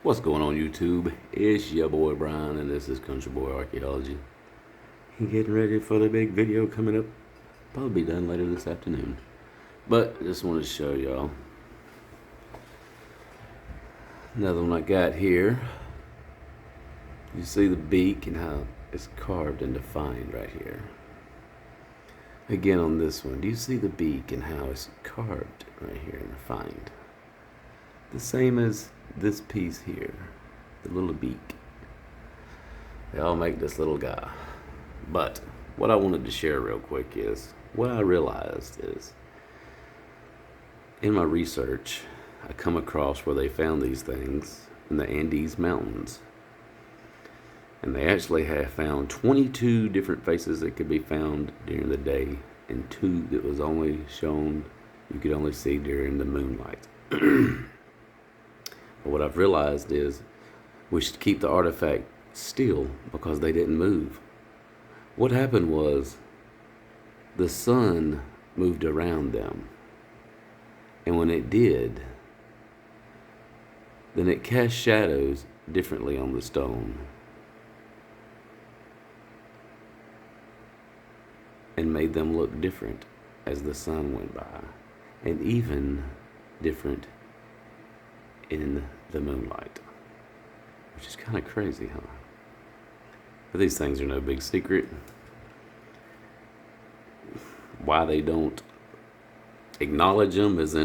What's going on YouTube? It's your boy Brian and this is Country Boy Archaeology. Getting ready for the big video coming up. Probably be done later this afternoon. But I just wanted to show y'all another one I got here. You see the beak and how it's carved and defined right here. Again on this one, do you see the beak and how it's carved right here and defined? The same as this piece here, the little beak. They all make this little guy. But what I wanted to share real quick is, what I realized is, in my research, I come across where they found these things in the Andes Mountains. And they actually have found 22 different faces that could be found during the day, and 2 that was only shown, you could only see during the moonlight. But what I've realized is we should keep the artifact still because they didn't move. What happened was the sun moved around them. And when it did, then it cast shadows differently on the stone and made them look different as the sun went by, and even different in the moonlight, which is kind of crazy, huh? But these things are no big secret. Why they don't acknowledge them is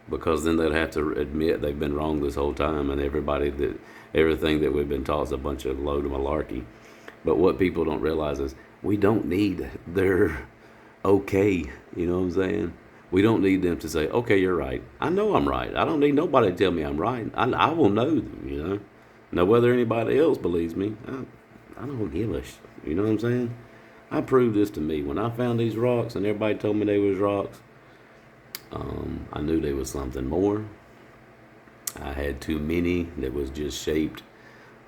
because then they'd have to admit they've been wrong this whole time, and everything that we've been taught is a bunch of load of malarkey. But what people don't realize is we don't need their okay, you know what I'm saying? We don't need them to say, okay, you're right. I know I'm right. I don't need nobody to tell me I'm right. I will know them, you know. Now, whether anybody else believes me, I don't give a shit. You know what I'm saying? I proved this to me. When I found these rocks and everybody told me they was rocks, I knew they was something more. I had too many that was just shaped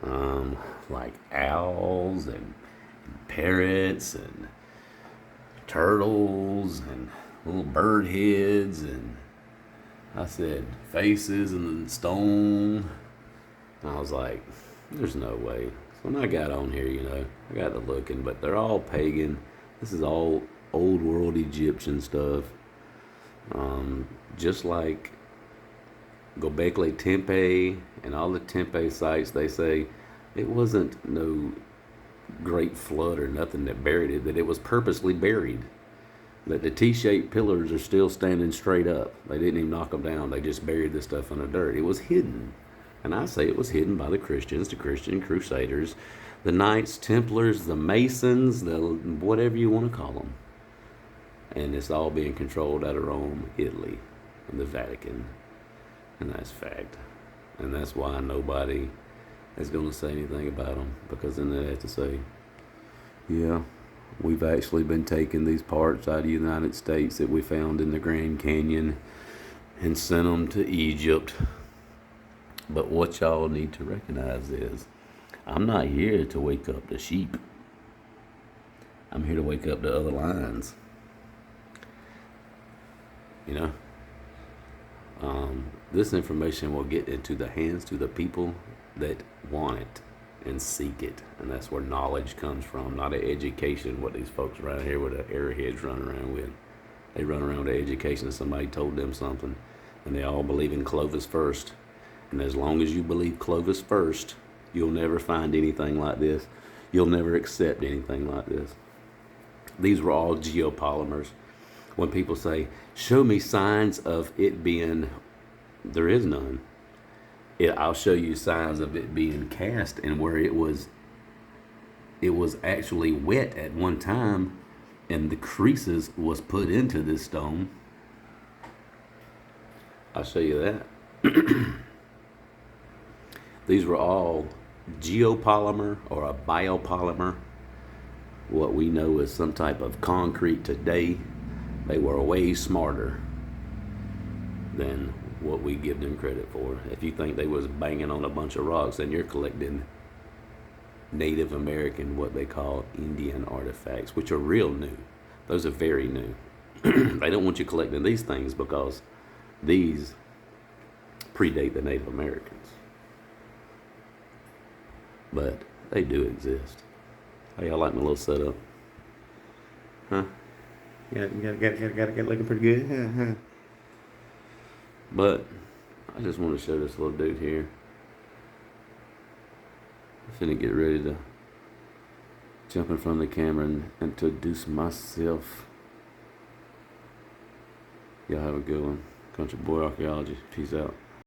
like owls and parrots and turtles and little bird heads, and I said faces and stone. And I was like, there's no way. So when I got on here, you know, I got to looking, but they're all pagan. This is all old world Egyptian stuff. Just like Gobekli Tepe and all the Tempe sites, they say it wasn't no great flood or nothing that buried it, that it was purposely buried. That the T-shaped pillars are still standing straight up. They didn't even knock them down. They just buried this stuff in the dirt. It was hidden. And I say it was hidden by the Christians, the Christian Crusaders, the Knights, Templars, the Masons, the whatever you want to call them. And it's all being controlled out of Rome, Italy, and the Vatican. And that's fact. And that's why nobody is going to say anything about them, because then they have to say, yeah, we've actually been taking these parts out of the United States that we found in the Grand Canyon and sent them to Egypt. But what y'all need to recognize is, I'm not here to wake up the sheep. I'm here to wake up the other lions. You know? This information will get into the hands to the people that want it and seek it. And that's where knowledge comes from, not an education, what these folks around here with the arrowheads run around with. They run around with education. Somebody told them something, and they all believe in Clovis first. And as long as you believe Clovis first, you'll never find anything like this. You'll never accept anything like this. These were all geopolymers. When people say, show me signs of it being, there is none. I'll show you signs of it being cast, and where it was actually wet at one time, and the creases was put into this stone. I'll show you that. These were all geopolymer or a biopolymer. What we know is some type of concrete today. They were way smarter than what we give them credit for. If you think they was banging on a bunch of rocks, then you're collecting Native American, what they call Indian artifacts, which are real new. Those are very new. They don't want you collecting these things because these predate the Native Americans. but they do exist. How y'all like my little setup? Huh? Got it looking pretty good? Huh? But I just want to show this little dude here. I'm finna get ready to jump in front of the camera and introduce myself. Y'all have a good one. Country Boy Archaeology. Peace out.